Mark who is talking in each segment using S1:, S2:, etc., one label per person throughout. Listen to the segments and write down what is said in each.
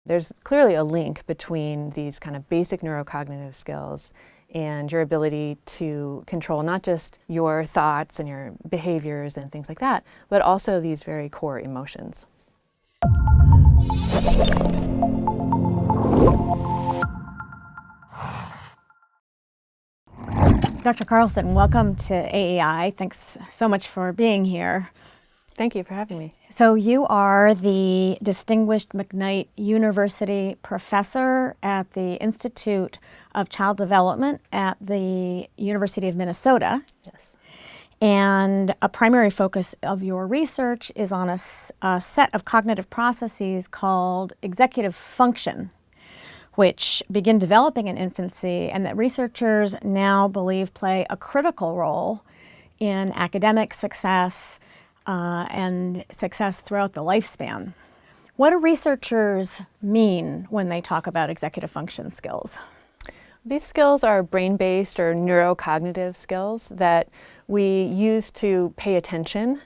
S1: there's clearly a link between these kind of basic neurocognitive skills and your ability to control not just your thoughts and your behaviors and things like that, but also these very core emotions.
S2: Dr. Carlson, welcome to AEI. Thanks so much for being here.
S1: Thank you for having me.
S2: So you are the Distinguished McKnight University Professor at the Institute of Child Development at the University of Minnesota.
S1: Yes.
S2: And a primary focus of your research is on a set of cognitive processes called executive function, which begin developing in infancy and that researchers now believe play a critical role in academic success and success throughout the lifespan. What do researchers mean when they talk about executive function skills?
S1: These skills are brain-based or neurocognitive skills that we use to pay attention,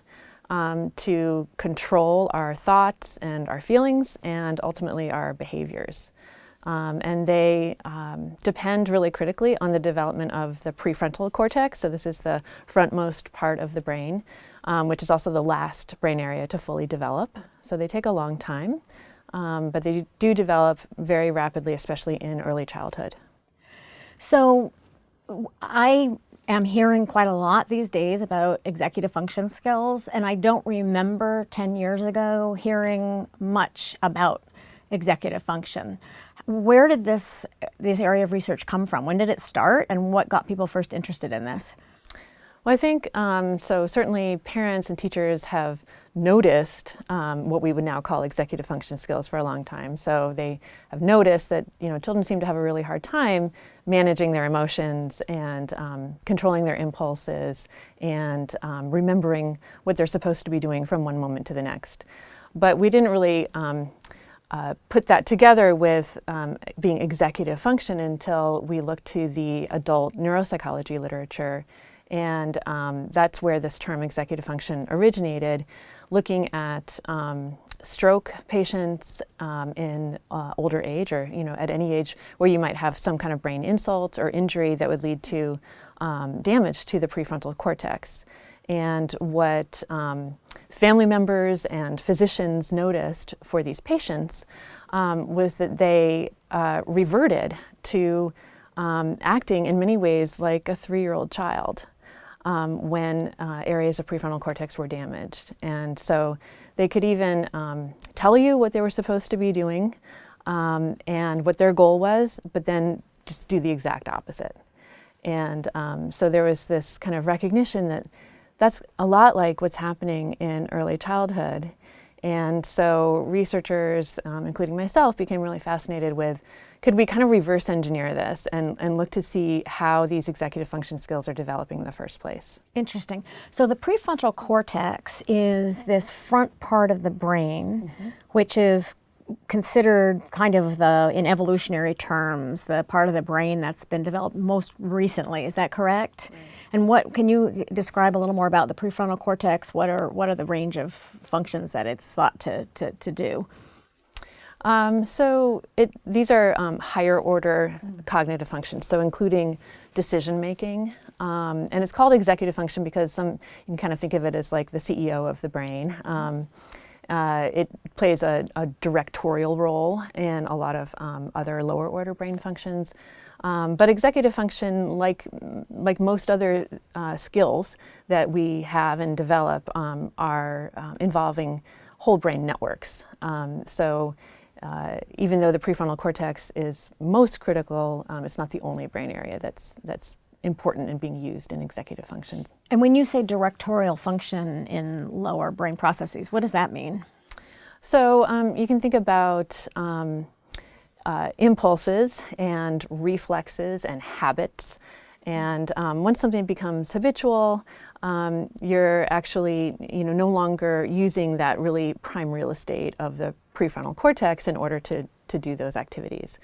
S1: to control our thoughts and our feelings, and ultimately our behaviors. And they depend really critically on the development of the prefrontal cortex. So this is the frontmost part of the brain, which is also the last brain area to fully develop. So they take a long time, but they do develop very rapidly, especially in early childhood.
S2: So I am hearing quite a lot these days about executive function skills, and I don't remember 10 years ago hearing much about executive function. Where did this area of research come from? When did it start, and what got people first interested in this?
S1: Well, I think, so certainly parents and teachers have noticed what we would now call executive function skills for a long time. So they have noticed that, children seem to have a really hard time managing their emotions and controlling their impulses and remembering what they're supposed to be doing from one moment to the next. But we didn't really put that together with being executive function until we looked to the adult neuropsychology literature. And that's where this term executive function originated, looking at stroke patients in older age, or at any age where you might have some kind of brain insult or injury that would lead to damage to the prefrontal cortex. And what family members and physicians noticed for these patients was that they reverted to acting in many ways like a 3-year-old child when areas of prefrontal cortex were damaged. And so they could even tell you what they were supposed to be doing and what their goal was, but then just do the exact opposite. And so there was this kind of recognition that that's a lot like what's happening in early childhood. And so researchers, including myself, became really fascinated with, could we kind of reverse engineer this and look to see how these executive function skills are developing in the first place?
S2: Interesting. So the prefrontal cortex is this front part of the brain, which is considered kind of in evolutionary terms, the part of the brain that's been developed most recently. Is that correct? Right. And can you describe a little more about the prefrontal cortex? What are the range of functions that it's thought to do? These are higher order cognitive functions, so including decision making. And it's called executive function because you can kind of think of it as like the CEO of the brain. It plays a directorial role in a lot of other lower order brain functions. But executive function, like most other skills that we have and develop, are involving whole brain networks. Even though the prefrontal cortex is most critical, it's not the only brain area that's important in being used in executive function. And when you say directorial function in lower brain processes, what does that mean?
S1: So you can think about impulses and reflexes and habits. And once something becomes habitual, you're actually no longer using that really prime real estate of the prefrontal cortex in order to do those activities.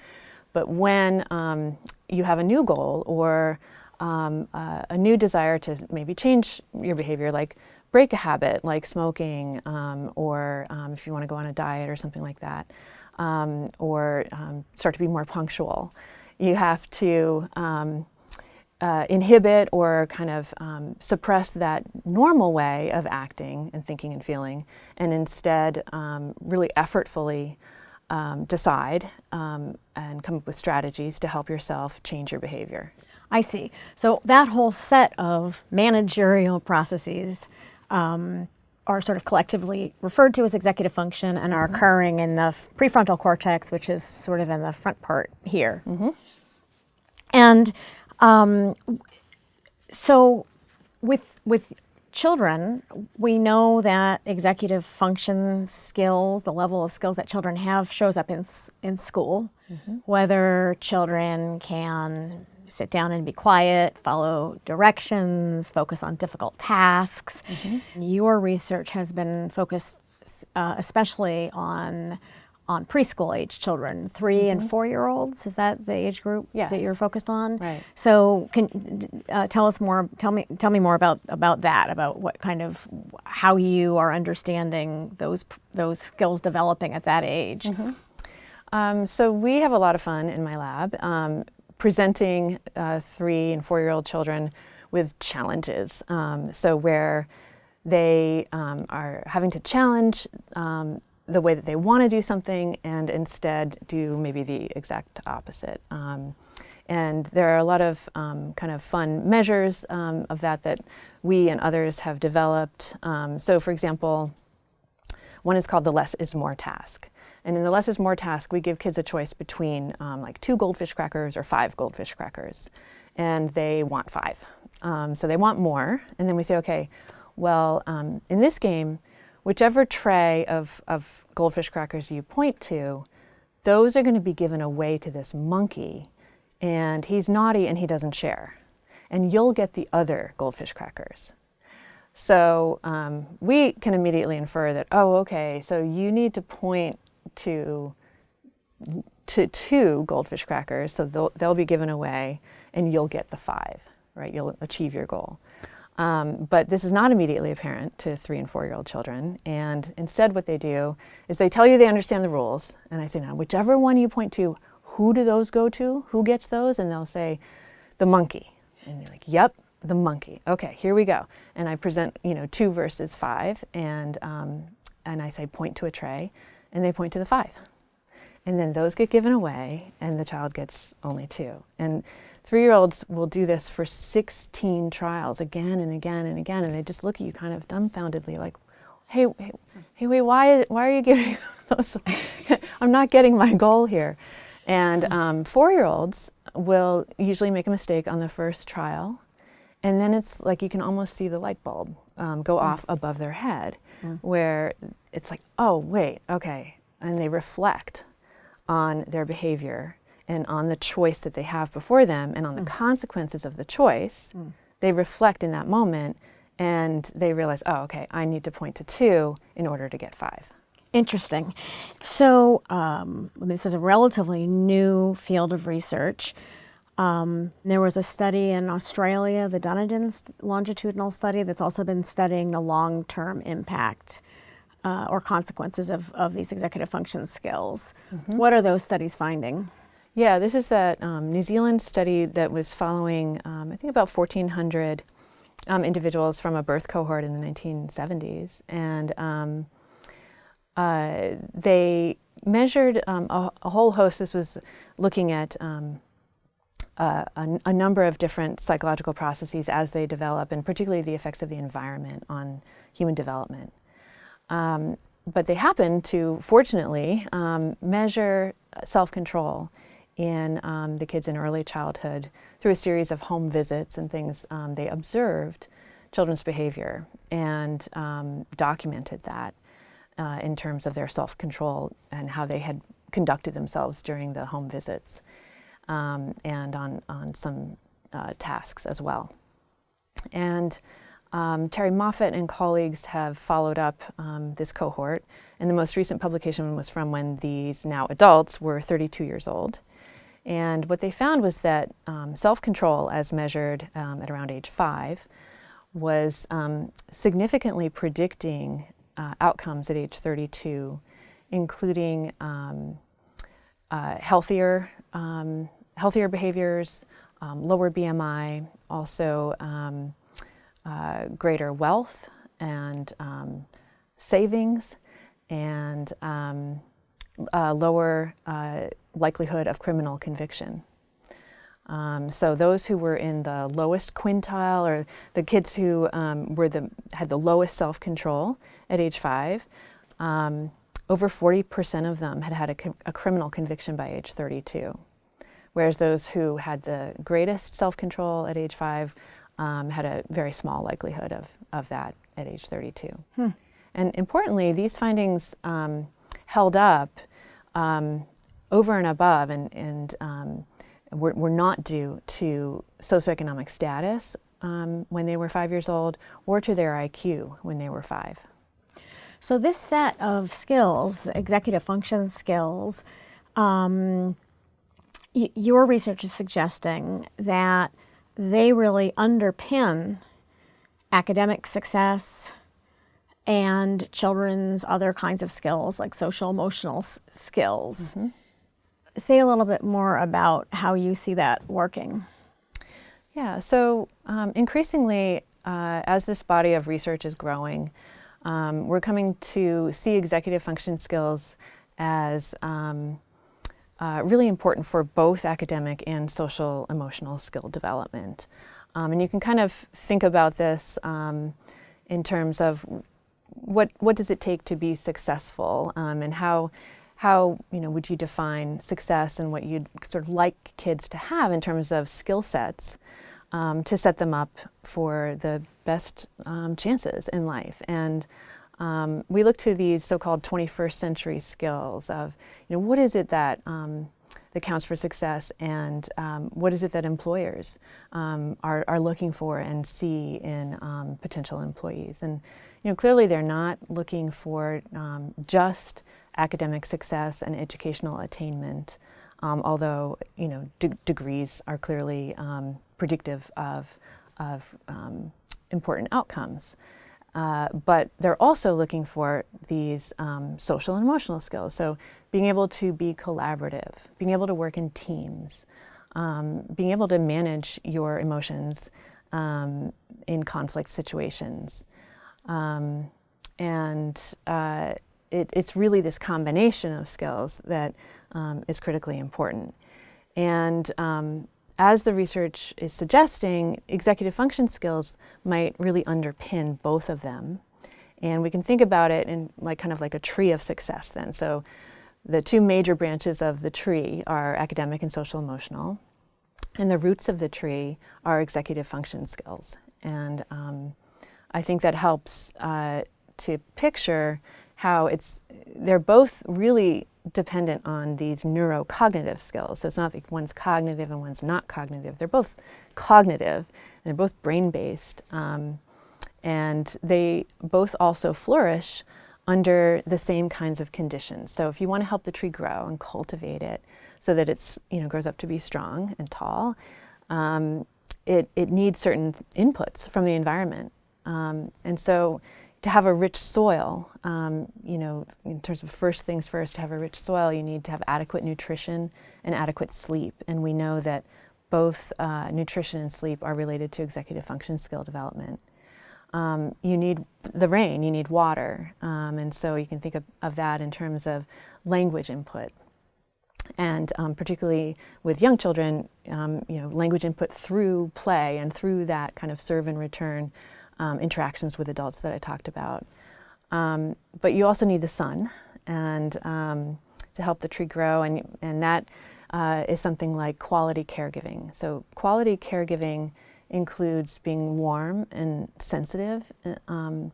S1: But when you have a new goal or a new desire to maybe change your behavior, like break a habit like smoking, or if you want to go on a diet or something like that,
S2: or start to be more punctual. You have to inhibit or kind of suppress that normal way of acting and thinking and feeling, and instead really effortfully decide and come up with strategies to help yourself change your behavior.
S3: I see. So that whole set of managerial processes are sort of collectively referred to as executive function and are occurring in the prefrontal cortex, which is sort of in the front part here. And so with children, we know that executive function skills, the level of skills that children have, shows up in school, whether children can sit down and be quiet, follow directions, focus on difficult tasks. Your research has been focused especially on preschool age children, 3 and 4-year-olds. Is that the age group that you're focused on?
S2: Right.
S3: So can tell me more about that, about what kind of, how you are understanding those skills developing at that age.
S2: So we have a lot of fun in my lab presenting 3 and 4-year-old children with challenges. So where they are having to challenge the way that they want to do something and instead do maybe the exact opposite. And there are a lot of kind of fun measures of that we and others have developed. So for example, one is called the less is more task. And in the less is more task, we give kids a choice between like 2 goldfish crackers or 5 goldfish crackers. And they want 5. So they want more. And then we say, okay, well, in this game, whichever tray of goldfish crackers you point to, those are going to be given away to this monkey. And he's naughty and he doesn't share. And you'll get the other goldfish crackers. So we can immediately infer that, oh, okay, so you need to point to 2 goldfish crackers, so they'll be given away, and you'll get the 5, right? You'll achieve your goal. But this is not immediately apparent to 3 and 4-year-old children, and instead what they do is they tell you they understand the rules, and I say, now, whichever one you point to, who do those go to? Who gets those? And they'll say, the monkey. And you're like, yep, the monkey. Okay, here we go. And I present, 2 versus 5, and I say, point to a tray, and they point to the 5. And then those get given away, and the child gets only 2. And 3-year-olds will do this for 16 trials again and again and again, and they just look at you kind of dumbfoundedly like, hey, wait, why are you giving those? I'm not getting my goal here. And 4-year-olds will usually make a mistake on the first trial, and then it's like you can almost see the light bulb go off above their head, where it's like, oh, wait, okay. And they reflect on their behavior and on the choice that they have before them and on the consequences of the choice. They reflect in that moment and they realize, oh, okay, I need to point to 2 in order to get 5.
S3: Interesting. So this is a relatively new field of research. There was a study in Australia, the Dunedin longitudinal study, that's also been studying the long-term impact or consequences of these executive function skills. What are those studies finding?
S2: Yeah, this is that New Zealand study that was following, I think, about 1,400 individuals from a birth cohort in the 1970s. And they measured a whole host. This was looking at a number of different psychological processes as they develop, and particularly the effects of the environment on human development. But they happened to, fortunately, measure self-control in the kids in early childhood through a series of home visits and things. They observed children's behavior and documented that in terms of their self-control and how they had conducted themselves during the home visits, and on some tasks as well. And Terry Moffat and colleagues have followed up this cohort, and the most recent publication was from when these now adults were 32 years old. And what they found was that self-control, as measured at around age 5, was significantly predicting outcomes at age 32, including healthier behaviors, lower BMI, also greater wealth and savings, and lower likelihood of criminal conviction. So those who were in the lowest quintile, or the kids who had the lowest self-control at age 5, over 40% of them had a criminal conviction by age 32. Whereas those who had the greatest self-control at age 5 had a very small likelihood of that at age 32. And importantly, these findings held up over and above, and were not due to socioeconomic status when they were 5 years old, or to their IQ when they were 5.
S3: So this set of skills, the executive function skills, your research is suggesting that they really underpin academic success and children's other kinds of skills, like social emotional skills. Mm-hmm. Say a little bit more about how you see that working.
S2: Yeah, so increasingly, as this body of research is growing, we're coming to see executive function skills as really important for both academic and social emotional skill development. And you can kind of think about this in terms of what does it take to be successful, and how would you define success, and what you'd sort of like kids to have in terms of skill sets to set them up for the best chances in life. And we look to these so-called 21st century skills of, what is it that counts for success, and what is it that employers are looking for and see in potential employees. And clearly they're not looking for just academic success and educational attainment, although degrees are clearly predictive of important outcomes. But they're also looking for these social and emotional skills. So being able to be collaborative, being able to work in teams, being able to manage your emotions in conflict situations. It's really this combination of skills that is critically important. And as the research is suggesting, executive function skills might really underpin both of them. And we can think about it in kind of like a tree of success then. So the two major branches of the tree are academic and social emotional. And the roots of the tree are executive function skills. And I think that helps to picture how they're both really dependent on these neurocognitive skills. So it's not like one's cognitive and one's not cognitive. They're both cognitive, and they're both brain-based. And they both also flourish under the same kinds of conditions. So if you want to help the tree grow and cultivate it so that it's grows up to be strong and tall, it needs certain inputs from the environment. And so to have a rich soil, in terms of first things first, to have a rich soil, you need to have adequate nutrition and adequate sleep. And we know that both nutrition and sleep are related to executive function skill development. You need the rain, you need water. And so you can think of that in terms of language input. And particularly with young children, language input through play and through that kind of serve and return interactions with adults that I talked about. But you also need the sun and to help the tree grow, and that is something like quality caregiving. So quality caregiving includes being warm and sensitive and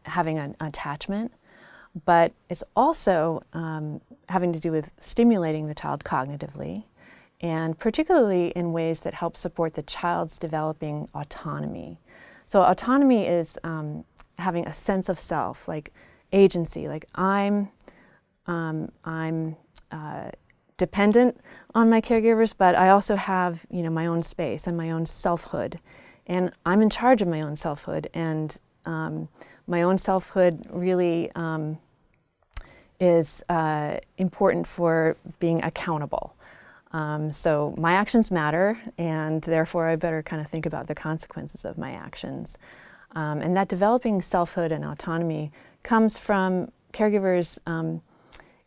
S2: having an attachment, but it's also having to do with stimulating the child cognitively, and particularly in ways that help support the child's developing autonomy. So autonomy is having a sense of self, like agency, like I'm dependent on my caregivers, but I also have my own space and my own selfhood, and I'm in charge of my own selfhood, and my own selfhood really
S1: is important for being accountable. So my actions matter, and therefore I better kind of think about the consequences of my actions. And that developing selfhood and autonomy comes from caregivers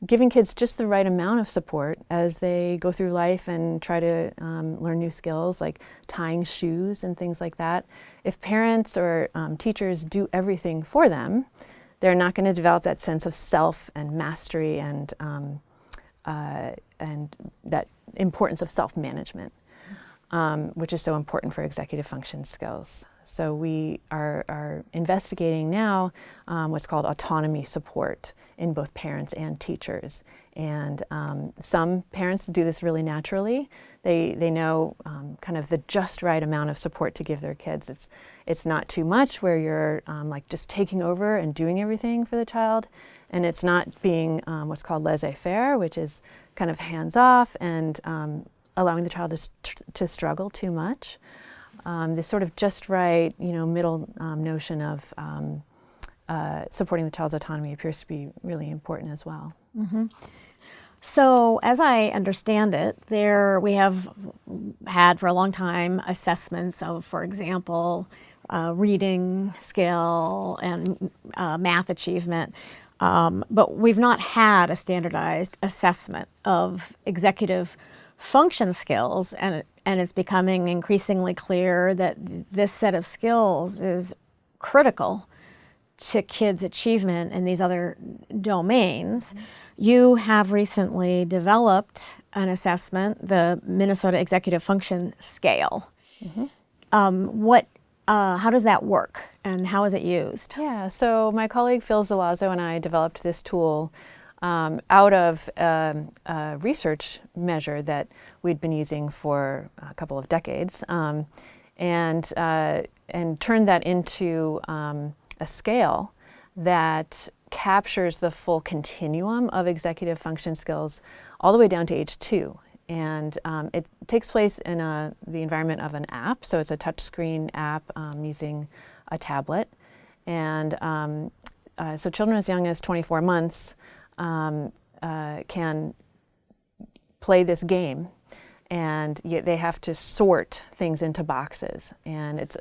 S1: giving kids just the right amount of support as they go through life and try to learn new skills like tying shoes and things like that. If parents or teachers do everything for them, they're not going to develop that sense of self and mastery and that importance of self-management, which is so important for executive function skills. So we are investigating now what's called autonomy support in both parents and teachers. And some parents do this really naturally. They know kind of the just right amount of support to give their kids. It's not too much where you're like just taking over and doing everything for the child. And it's not being what's called laissez-faire, which is kind of hands-off and allowing the child to struggle too much. This sort of just right, middle notion of supporting the child's autonomy appears to be really important as well.
S3: Mm-hmm. So, as I understand it, we have had for a long time assessments of, for example, reading skill and math achievement, but we've not had a standardized assessment of executive function skills, and it's becoming increasingly clear that this set of skills is critical to kids' achievement in these other domains. Mm-hmm. You have recently developed an assessment, the Minnesota Executive Function Scale. Mm-hmm. How does that work, and how is it used?
S1: Yeah, so my colleague Phil Zalazzo and I developed this tool out of a research measure that we'd been using for a couple of decades, and turned that into a scale that captures the full continuum of executive function skills all the way down to age 2. And it takes place in the environment of an app, so it's a touchscreen app using a tablet. And so children as young as 24 months can play this game, and yet they have to sort things into boxes. And it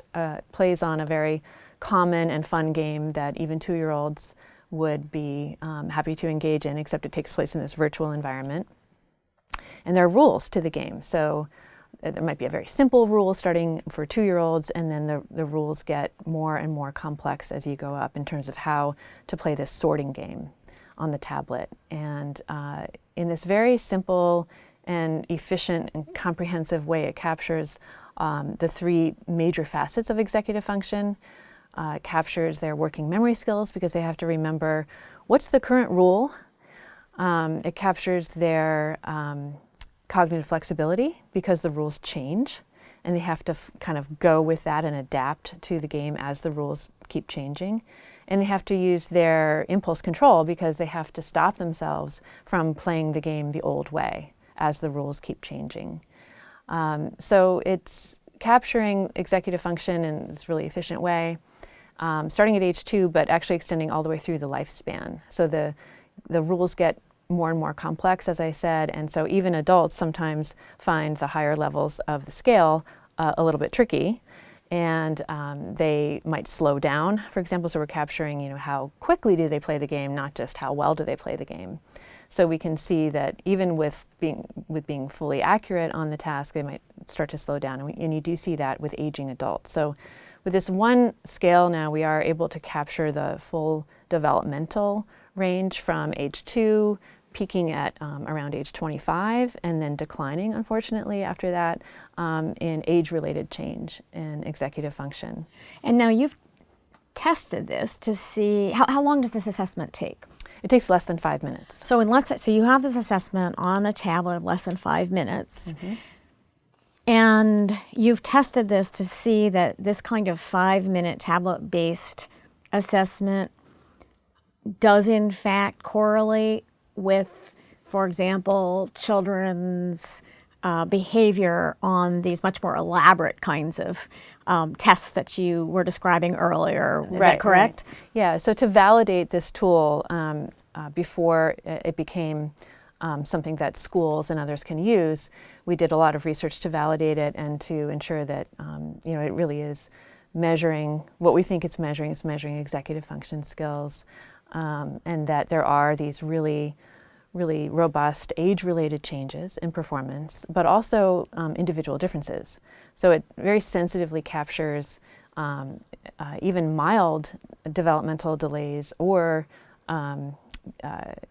S1: plays on a very common and fun game that even 2-year-olds would be happy to engage in, except it takes place in this virtual environment. And there are rules to the game. So there might be a very simple rule starting for 2-year-olds, and then the rules get more and more complex as you go up in terms of how to play this sorting game on the tablet. And in this very simple and efficient and comprehensive way, it captures the 3 major facets of executive function. It captures their working memory skills because they have to remember what's the current rule. It captures their cognitive flexibility because the rules change, and they have to kind of go with that and adapt to the game as the rules keep changing. And they have to use their impulse control because they have to stop themselves from playing the game the old way as the rules keep changing. So it's capturing executive function in this really efficient way, starting at age 2, but actually extending all the way through the lifespan. So the rules get more and more complex, as I said, and so even adults sometimes find the higher levels of the scale a little bit tricky, and they might slow down, for example. So we're capturing, how quickly do they play the game, not just how well do they play the game. So we can see that even with being fully accurate on the task, they might start to slow down, and you do see that with aging adults. So with this one scale now, we are able to capture the full developmental range from age 2, peaking at around age 25, and then declining, unfortunately, after that in age-related change in executive function.
S3: And now you've tested this to see, how long does this assessment take?
S1: It takes less than 5 minutes.
S3: So so you have this assessment on a tablet of less than 5 minutes, mm-hmm. and you've tested this to see that this kind of 5-minute tablet-based assessment does in fact correlate with, for example, children's behavior on these much more elaborate kinds of tests that you were describing earlier. Is that correct?
S1: Right. Yeah, so to validate this tool, before it became something that schools and others can use, we did a lot of research to validate it and to ensure that it really is measuring what we think it's measuring. It's measuring executive function skills, and that there are these really robust age-related changes in performance, but also individual differences. So it very sensitively captures even mild developmental delays or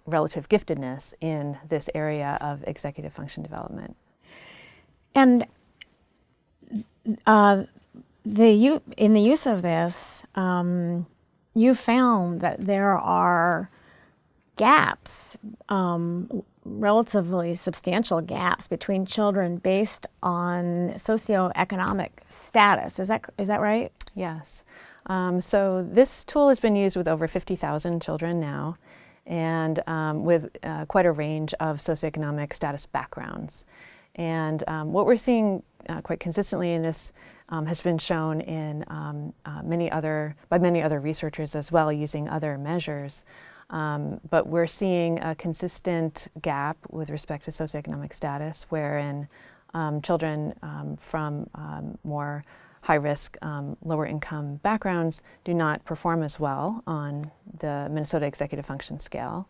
S1: relative giftedness in this area of executive function development.
S3: And in the use of this, you found that there are gaps, relatively substantial gaps between children based on socioeconomic status. Is that right?
S1: Yes. So this tool has been used with over 50,000 children now, and with quite a range of socioeconomic status backgrounds. And what we're seeing quite consistently in this has been shown in by many other researchers as well, using other measures. But we're seeing a consistent gap with respect to socioeconomic status, wherein children from more high-risk, lower-income backgrounds do not perform as well on the Minnesota Executive Function Scale.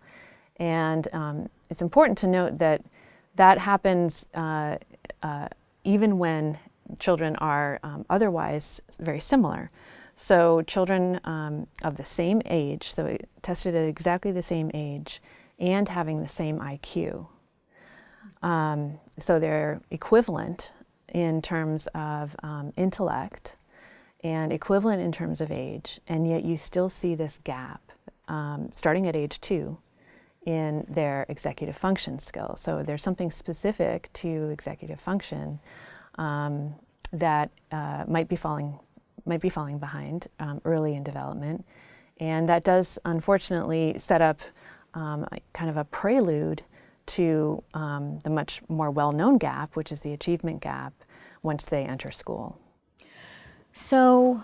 S1: And it's important to note that that happens even when children are otherwise very similar. So children of the same age, so tested at exactly the same age and having the same IQ. So they're equivalent in terms of intellect and equivalent in terms of age, and yet you still see this gap starting at age 2 in their executive function skills. So there's something specific to executive function that might be falling behind early in development, and that does unfortunately set up kind of a prelude to the much more well-known gap, which is the achievement gap, once they enter school.
S3: So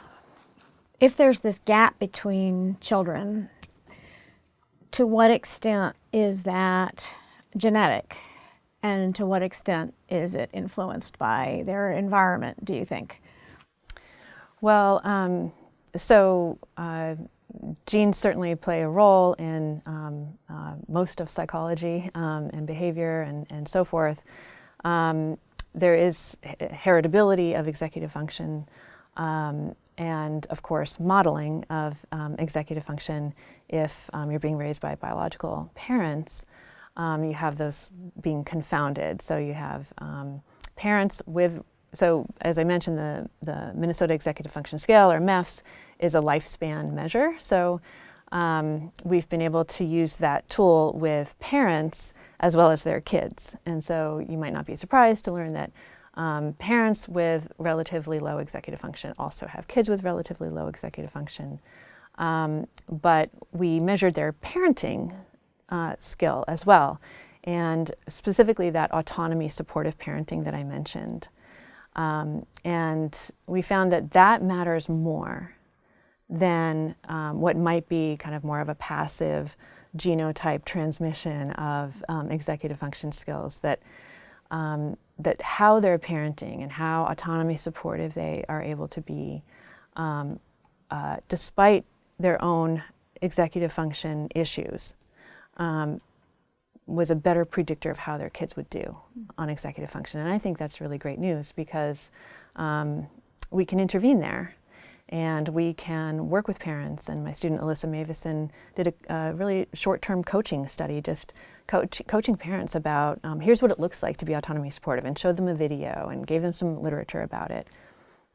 S3: if there's this gap between children, to what extent is that genetic, and to what extent is it influenced by their environment, do you think?
S1: Well, genes certainly play a role in most of psychology and behavior and so forth. There is heritability of executive function and, of course, modeling of executive function. If you're being raised by biological parents, you have those being confounded. So you have parents with, so as I mentioned, the Minnesota Executive Function Scale, or MEFS, is a lifespan measure. So we've been able to use that tool with parents as well as their kids. And so you might not be surprised to learn that parents with relatively low executive function also have kids with relatively low executive function. But we measured their parenting skill as well, and specifically that autonomy supportive parenting that I mentioned. And we found that matters more than what might be kind of more of a passive genotype transmission of executive function skills, that how they're parenting and how autonomy supportive they are able to be despite their own executive function issues was a better predictor of how their kids would do on executive function. And I think that's really great news, because we can intervene there and we can work with parents. And my student Alyssa Mavison did a really short-term coaching study, just coaching parents about here's what it looks like to be autonomy supportive, and showed them a video and gave them some literature about it,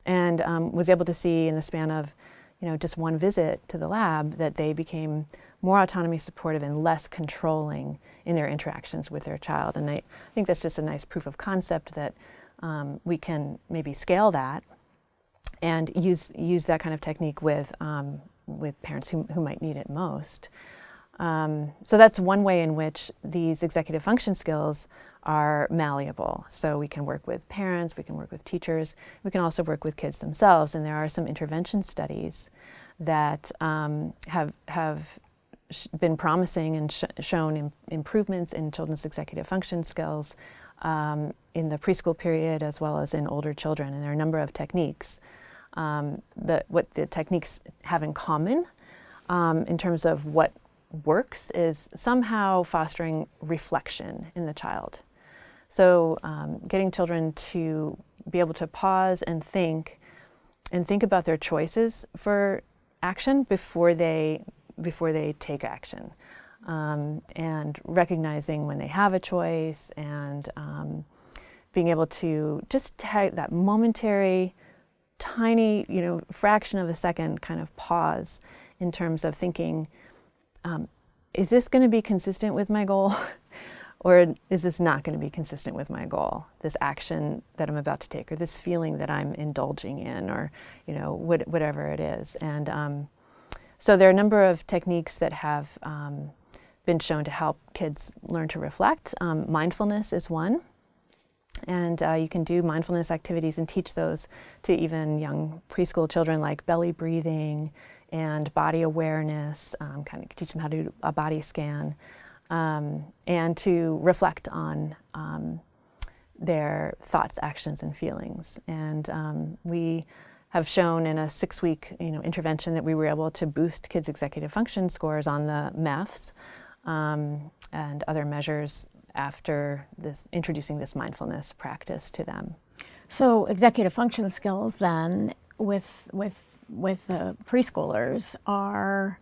S1: and was able to see in the span of just one visit to the lab that they became more autonomy supportive and less controlling in their interactions with their child. And I think that's just a nice proof of concept that we can maybe scale that and use that kind of technique with parents who might need it most. So that's one way in which these executive function skills are malleable. So we can work with parents, we can work with teachers, we can also work with kids themselves. And there are some intervention studies that have
S2: been promising and shown improvements in children's executive function skills in the preschool period as well as in older children. And there are a number of techniques. What the techniques have in common in terms of what works is somehow fostering reflection in the child. So getting children to be able to pause and think about their choices for action before they take action, and recognizing when they have a choice, and being able to just have that momentary, tiny, fraction of a second kind of pause in terms of thinking, is this going to be consistent with my goal? Or is this not going to be consistent with my goal, this action that I'm about to take, or this feeling that I'm indulging in, or whatever it is. And so there are a number of techniques that have been shown to help kids learn to reflect. Mindfulness is one. And you can do mindfulness activities and teach those to even young preschool children, like belly breathing and body awareness, kind of teach them how to do a body scan. And to reflect on their thoughts, actions, and feelings. And we have shown in a 6-week intervention that we were able to boost kids' executive function scores on the MEFs and other measures after introducing this mindfulness practice to them.
S3: So executive function skills then with the preschoolers are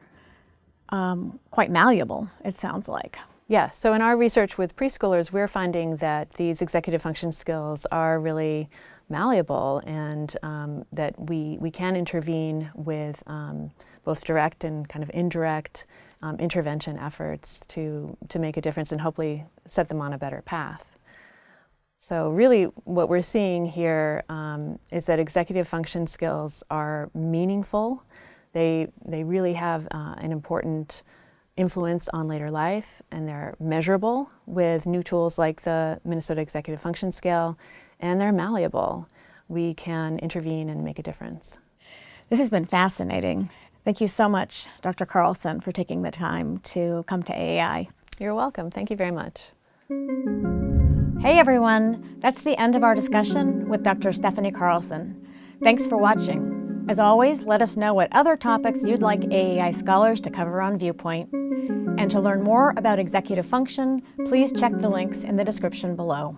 S3: quite malleable, it sounds like.
S2: Yeah, so in our research with preschoolers, we're finding that these executive function skills are really malleable, and that we can intervene with both direct and kind of indirect intervention efforts to make a difference and hopefully set them on a better path. So really what we're seeing here is that executive function skills are meaningful. They really have an important influence on later life, and they're measurable with new tools like the Minnesota Executive Function Scale, and they're malleable. We can intervene and make a difference.
S3: This has been fascinating. Thank you so much, Dr. Carlson, for taking the time to come to AAI.
S2: You're welcome. Thank you very much.
S3: Hey everyone, that's the end of our discussion with Dr. Stephanie Carlson. Thanks for watching. As always, let us know what other topics you'd like AAI scholars to cover on Viewpoint. And to learn more about executive function, please check the links in the description below.